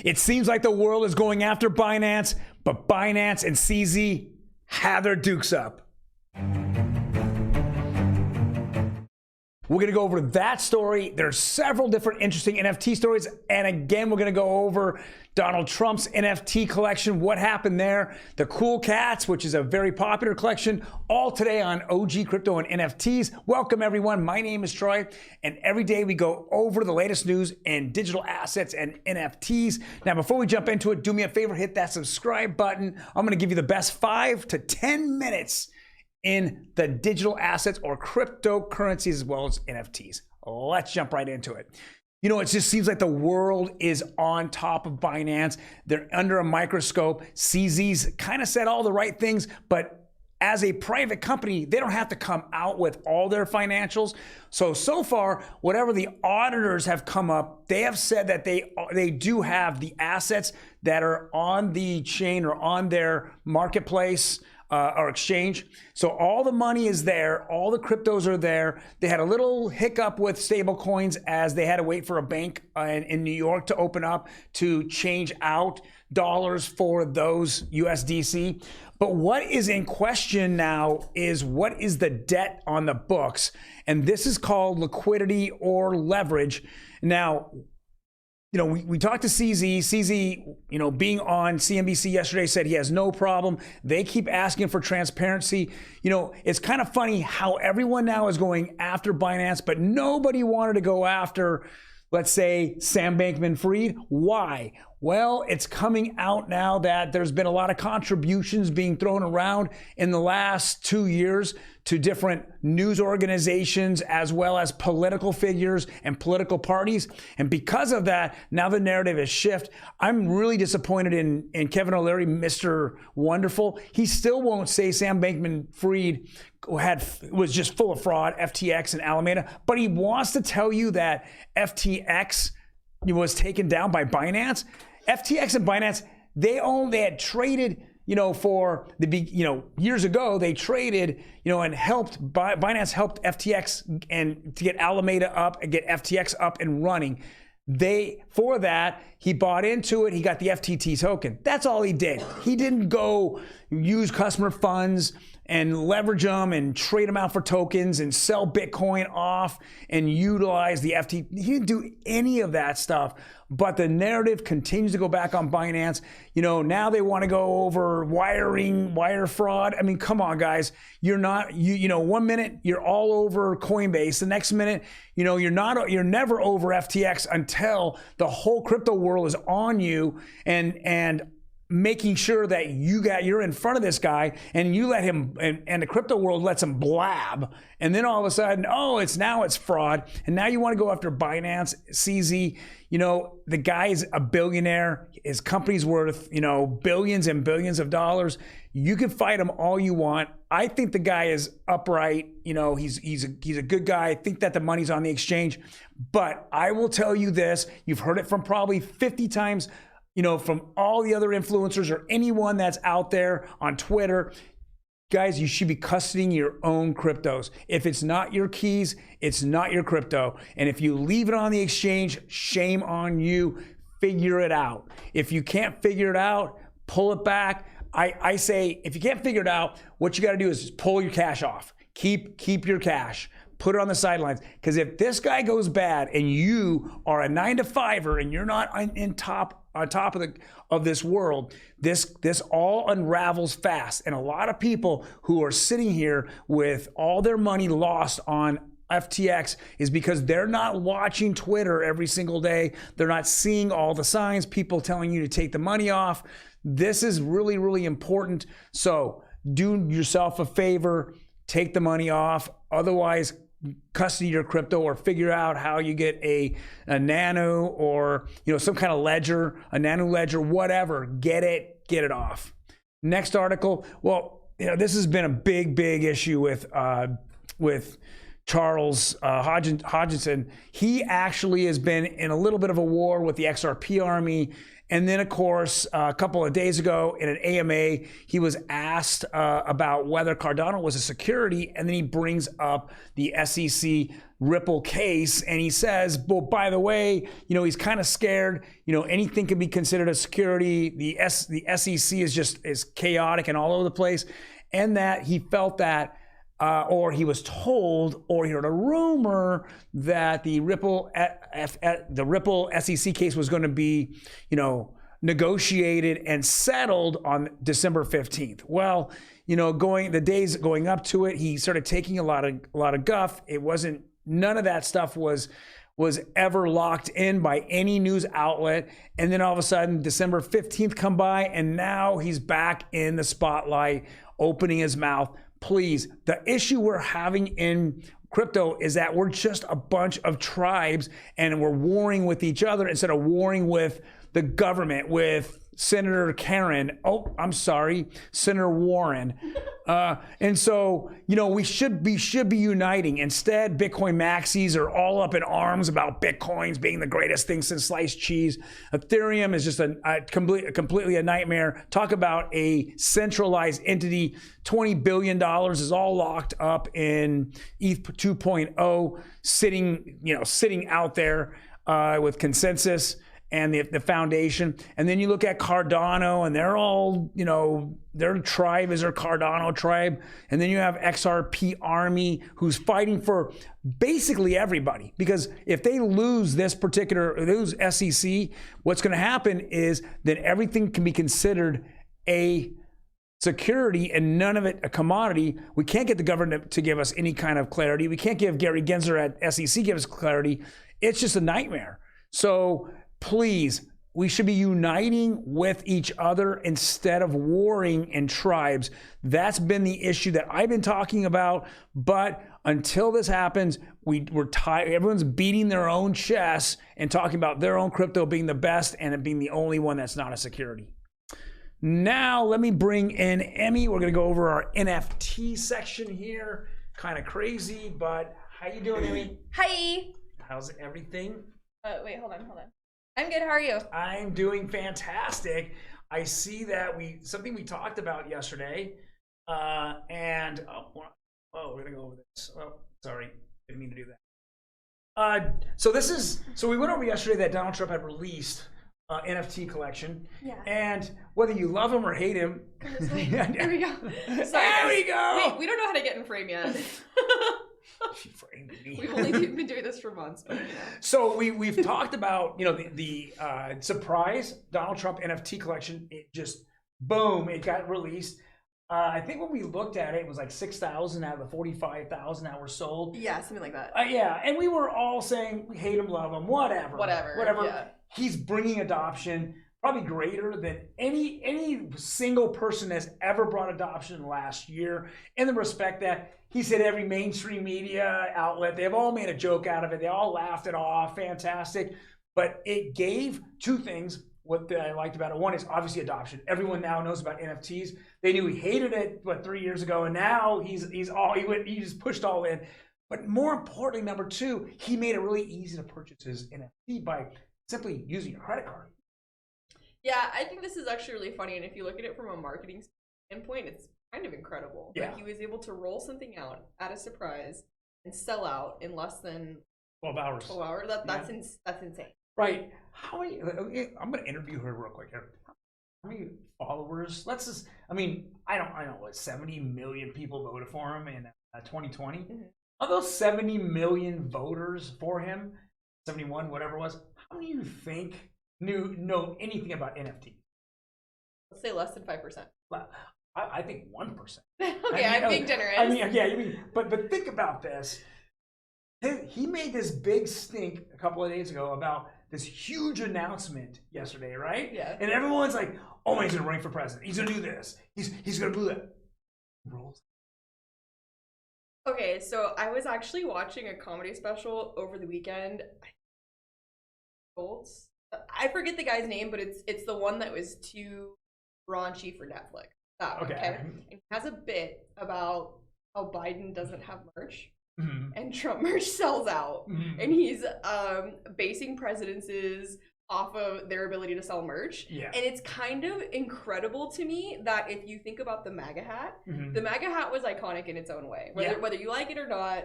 It seems like the world is going after Binance, but Binance and CZ have their dukes up. We're going to go over that story. There's several different interesting NFT stories. And again, we're going to go over Donald Trump's NFT collection, what happened there, the Cool Cats, which is a very popular collection, all today on OG Crypto and NFTs. Welcome, everyone. My name is Troy, and every day we go over the latest news in digital assets and NFTs. Now, before we jump into it, do me a favor, hit that subscribe button. I'm going to give you the best 5 to 10 minutes in the digital assets or cryptocurrencies as well as NFTs. Let's jump right into it. You know, it just seems like the world is on top of Binance. They're under a microscope. CZ's kind of said all the right things, but as a private company, they don't have to come out with all their financials. So far, whatever the auditors have come up, they have said that they do have the assets that are on the chain or on their marketplace or exchange. So all the money is there, all the cryptos are there. They had a little hiccup with stable coins as they had to wait for a bank in New York to open up to change out dollars for those USDC. But what is in question now is what is the debt on the books? And this is called liquidity or leverage. Now, you know, we talked to CZ. CZ, you know, being on CNBC yesterday said he has no problem. They keep asking for transparency. You know, it's kind of funny how everyone now is going after Binance, but nobody wanted to go after, let's say, Sam Bankman-Fried. Why? Well, it's coming out now that there's been a lot of contributions being thrown around in the last 2 years to different news organizations as well as political figures and political parties. And because of that, now the narrative is shift. I'm really disappointed in Kevin O'Leary, Mr. Wonderful. He still won't say Sam Bankman-Fried was just full of fraud, FTX and Alameda, but he wants to tell you that FTX was taken down by Binance. FTX and Binance, they had traded, you know, for years ago, they traded, you know, and Binance helped FTX and to get Alameda up and get FTX up and running. For that, he bought into it. He got the FTT token. That's all he did. He didn't go use customer funds and leverage them and trade them out for tokens and sell Bitcoin off and utilize the FTT. He didn't do any of that stuff. But the narrative continues to go back on Binance. You know, now they want to go over wire fraud. I mean, come on, guys. You're not, you know, 1 minute you're all over Coinbase. The next minute, you know, you're never over FTX until the whole crypto world is on you and making sure that you're in front of this guy and you let him, and the crypto world lets him blab. And then all of a sudden, it's fraud. And now you want to go after Binance, CZ. You know, the guy is a billionaire. His company's worth, you know, billions and billions of dollars. You can fight him all you want. I think the guy is upright. You know, he's a good guy. I think that the money's on the exchange. But I will tell you this, you've heard it from probably 50 times, you know, from all the other influencers or anyone that's out there on Twitter. Guys, you should be custodying your own cryptos. If it's not your keys, it's not your crypto. And if you leave it on the exchange, shame on you. Figure it out. If you can't figure it out, pull it back. I say, if you can't figure it out, what you got to do is just pull your cash off. Keep your cash. Put it on the sidelines. Because if this guy goes bad and you are a 9-to-5er and you're not on top of this world, this all unravels fast. And a lot of people who are sitting here with all their money lost on FTX is because they're not watching Twitter every single day. They're not seeing all the signs, people telling you to take the money off. This is really, really important. So do yourself a favor, take the money off. Otherwise, custody your crypto or figure out how you get a nano or, you know, some kind of ledger, a nano ledger, whatever. Get it off. Next article. Well, you know, this has been a big issue with Charles Hodgson, he actually has been in a little bit of a war with the XRP army. And then, of course, a couple of days ago in an AMA, he was asked about whether Cardano was a security. And then he brings up the SEC Ripple case. And he says, well, by the way, he's kind of scared. Anything can be considered a security. The SEC is chaotic and all over the place. And that he felt that or he was told, or he heard a rumor that the Ripple SEC case was going to be, negotiated and settled on December 15th. Well, the days going up to it, he started taking a lot of guff. It wasn't, none of that stuff was ever locked in by any news outlet. And then all of a sudden, December 15th come by, and now he's back in the spotlight, opening his mouth. Please, the issue we're having in crypto is that we're just a bunch of tribes and we're warring with each other instead of warring with the government, with Senator Karen. Oh, I'm sorry, Senator Warren. And so, we should be uniting. Instead, Bitcoin maxis are all up in arms about Bitcoins being the greatest thing since sliced cheese. Ethereum is just completely a nightmare. Talk about a centralized entity. $20 billion is all locked up in ETH 2.0, sitting out there with consensus and the foundation. And then you look at Cardano, and they're all, their tribe is their Cardano tribe. And then you have XRP Army, who's fighting for basically everybody. Because if they lose SEC, what's going to happen is that everything can be considered a security and none of it a commodity. We can't get the government to give us any kind of clarity. We can't give Gary Gensler at SEC give us clarity. It's just a nightmare. So please, we should be uniting with each other instead of warring in tribes. That's been the issue that I've been talking about. But until this happens, we're tired. Everyone's beating their own chest and talking about their own crypto being the best and it being the only one that's not a security. Now, let me bring in Emi. We're going to go over our NFT section here. Kind of crazy, but how you doing, Emi? Hi. How's everything? Wait, hold on. I'm good. How are you? I'm doing fantastic. I see that something we talked about yesterday, and we're gonna go over this. Oh, sorry, didn't mean to do that. So we went over yesterday that Donald Trump had released NFT collection. Yeah. And whether you love him or hate him, here we go. Sorry, there we go. Wait, we don't know how to get in frame yet. She framed me. We've only been doing this for months. But, So we've talked about the surprise Donald Trump NFT collection. It just boom, it got released. I think when we looked at it, it was like 6,000 out of the 45,000 that were sold. Yeah, something like that. Yeah, and we were all saying we hate him, love him, whatever. Yeah. He's bringing adoption probably greater than any single person has ever brought adoption last year, in the respect that he's hit every mainstream media outlet. They've all made a joke out of it. They all laughed it off. Fantastic. But it gave two things. What I liked about it, one is obviously adoption. Everyone now knows about NFTs. They knew he hated it 3 years ago, and now he just pushed all in. But more importantly, number two, he made it really easy to purchase his NFT by simply using your credit card. Yeah, I think this is actually really funny, and if you look at it from a marketing standpoint, it's kind of incredible. Yeah. Like, he was able to roll something out at a surprise and sell out in less than 12 hours. 12 hours. That's insane. Right. How many? I'm going to interview her real quick here. How many followers? I don't know. 70 million people voted for him in 2020. Mm-hmm. Of those 70 million voters for him, 71, whatever it was, how many do you think know anything about NFT? Let's say less than 5%. I think 1%. Okay, I'm being generous. But think about this. He made this big stink a couple of days ago about this huge announcement yesterday, right? Yeah. And everyone's like, "Oh, he's gonna run for president. He's gonna do this. He's gonna do that." Rolls. Okay, so I was actually watching a comedy special over the weekend. I forget the guy's name, but it's the one that was too raunchy for Netflix. That one, okay. And he has a bit about how Biden doesn't have merch. and Trump merch sells out, and he's basing presidencies off of their ability to sell merch. Yeah. And it's kind of incredible to me that if you think about the MAGA hat, the MAGA hat was iconic in its own way. Whether you like it or not,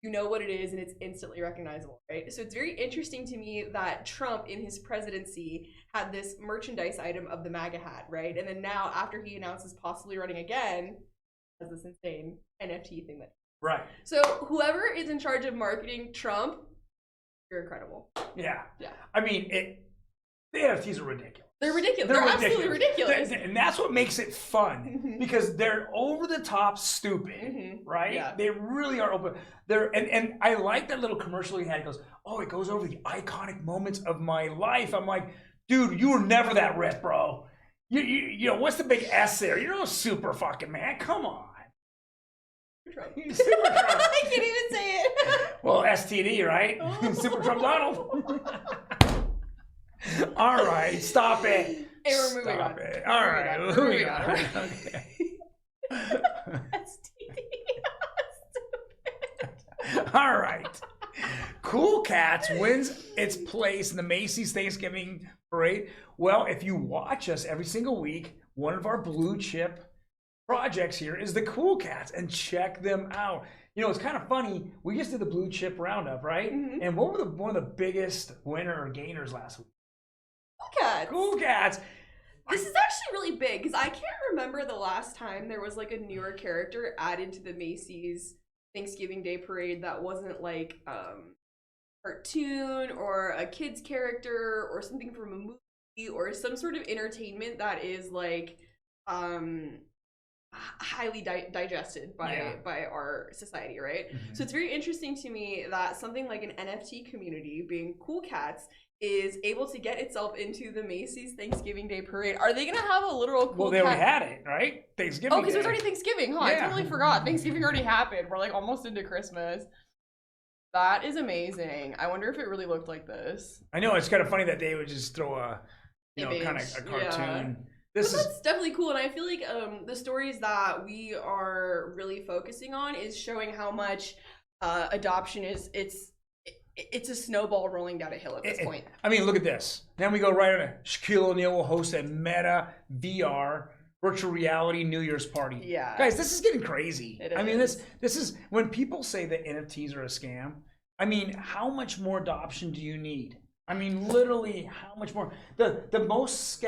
you know what it is, and it's instantly recognizable, right? So it's very interesting to me that Trump, in his presidency, had this merchandise item of the MAGA hat, right? And then now, after he announces possibly running again, has this insane NFT thing that. Right. So whoever is in charge of marketing Trump, you're incredible. Yeah. Yeah. I mean, the NFTs are ridiculous. They're ridiculous. They're absolutely ridiculous. And that's what makes it fun, because they're over the top stupid, right? Yeah. They really are open. And I like that little commercial he had. It goes, oh, it goes over the iconic moments of my life. I'm like, dude, you were never that rip, bro. You know, what's the big S there? You're no super fucking man. Come on. Trump. Super Trump. I can't even say it. Well, STD, right? Super Trump Donald. All right, stop it. And we're moving Stop on. it. All right, moving on. Okay. All right. Cool Cats wins its place in the Macy's Thanksgiving Parade. Well, if you watch us every single week, one of our blue chip projects here is the Cool Cats, and check them out. You know, it's kind of funny. We just did the blue chip roundup, right? And what were one of the biggest winner or gainers last week? Cool Cats. Cool Cats. This is actually really big, because I can't remember the last time there was like a newer character added to the Macy's Thanksgiving Day Parade that wasn't like cartoon or a kid's character or something from a movie or some sort of entertainment that is like highly digested by our society, right? So it's very interesting to me that something like an NFT community, being Cool Cats, is able to get itself into the Macy's Thanksgiving Day Parade. Are they gonna have a literal Cool Well, they already had it, right? Thanksgiving. Oh, because it was already Thanksgiving, huh? Yeah. I totally forgot. Thanksgiving already happened. We're like almost into Christmas. That is amazing. I wonder if it really looked like this. I know, it's kind of funny that they would just throw a, Image. kind of a cartoon. Yeah. That's definitely cool, and I feel like the stories that we are really focusing on is showing how much adoption is. It's a snowball rolling down a hill at this point. I mean, look at this. Then we go right on. Shaquille O'Neal will host a Meta VR virtual reality New Year's party. Yeah, guys, this is getting crazy. I mean, this is when people say that NFTs are a scam. I mean, how much more adoption do you need? I mean, literally, how much more? The most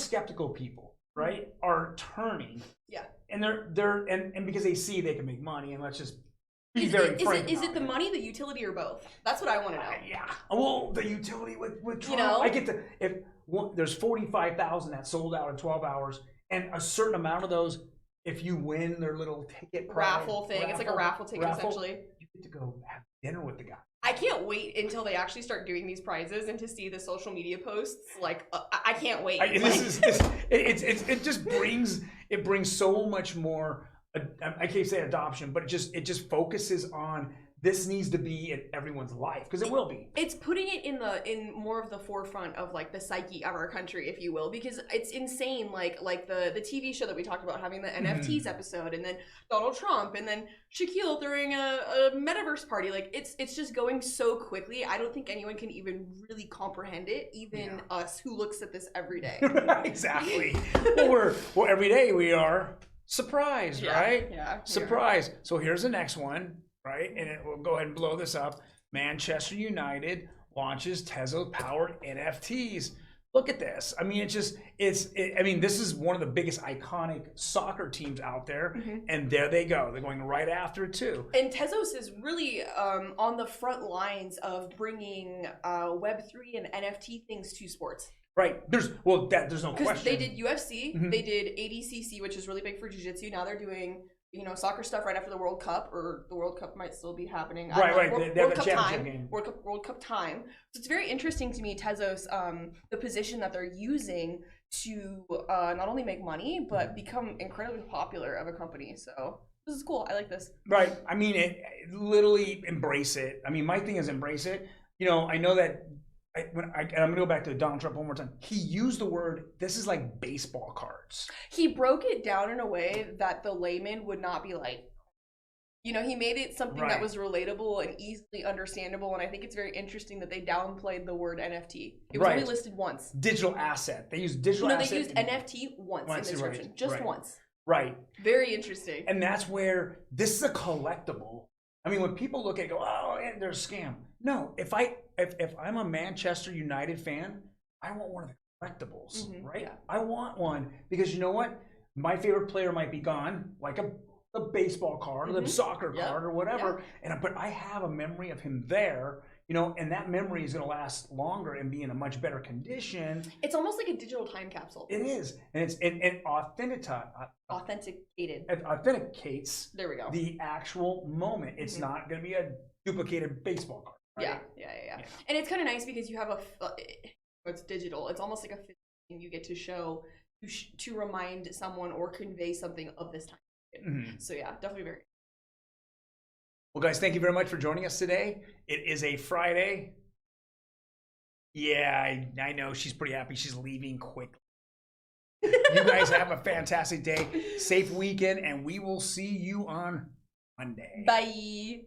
skeptical people, right, are turning. Yeah. And they're because they see they can make money, and let's just be very frank. Is it the money, the utility, or both? That's what I want to know. Yeah. Well, the utility with Trump. You know? I get there's 45,000 that sold out in 12 hours, and a certain amount of those, if you win their little ticket raffle thing, it's like a raffle ticket essentially. You get to go have dinner with the guy. I can't wait until they actually start doing these prizes and to see the social media posts. Like, I can't wait. It just brings so much more. I can't say adoption, but it just focuses on this needs to be in everyone's life, because it will be. It's putting it in more of the forefront of like the psyche of our country, if you will, because it's insane. Like the TV show that we talked about having the NFTs episode, and then Donald Trump, and then Shaquille throwing a metaverse party. Like it's just going so quickly. I don't think anyone can even really comprehend it, even us who looks at this every day. Exactly. well, every day we are surprised, right? Yeah. Surprise. So here's the next one. Right, and we'll go ahead and blow this up. Manchester United launches Tezos-Powered NFTs. Look at this. I mean, I mean, this is one of the biggest iconic soccer teams out there, and there they go. They're going right after it too. And Tezos is really on the front lines of bringing Web3 and NFT things to sports. Right. There's no question. Because they did UFC, they did ADCC, which is really big for jiu-jitsu. Now they're doing soccer stuff right after the World Cup, or the World Cup might still be happening. Right. World they have a Cup championship time. game. World Cup time. So it's very interesting to me, Tezos, the position that they're using to not only make money, but become incredibly popular of a company. So this is cool. I like this. Right. I mean, literally embrace it. I mean, my thing is embrace it. I know that I'm going to go back to Donald Trump one more time. He used the word, this is like baseball cards. He broke it down in a way that the layman would not be like, You know, he made it something Right. that was relatable and easily understandable, and I think it's very interesting that they downplayed the word NFT. It was Right. only listed once. Digital asset. They used digital No, asset. they used NFT once in the description. Right, Just right. once. Right. Very interesting. And that's where this is a collectible. I mean, when people look at it, go, oh, there's a scam. No, if I'm a Manchester United fan, I want one of the collectibles, right? Yeah. I want one because you know what? My favorite player might be gone, like a baseball card or the soccer card or whatever. But I have a memory of him there, you know, and that memory is going to last longer and be in a much better condition. It's almost like a digital time capsule. It is, and it authenticates. There we go. The actual moment. It's not going to be a duplicated baseball card. Right? Yeah. And it's kind of nice because you have it's digital. It's almost like a thing you get to show to remind someone or convey something of this time. So yeah, definitely very. Well, guys, thank you very much for joining us today. It is a Friday. Yeah, I know she's pretty happy. She's leaving quickly. You guys have a fantastic day, safe weekend, and we will see you on Monday. Bye.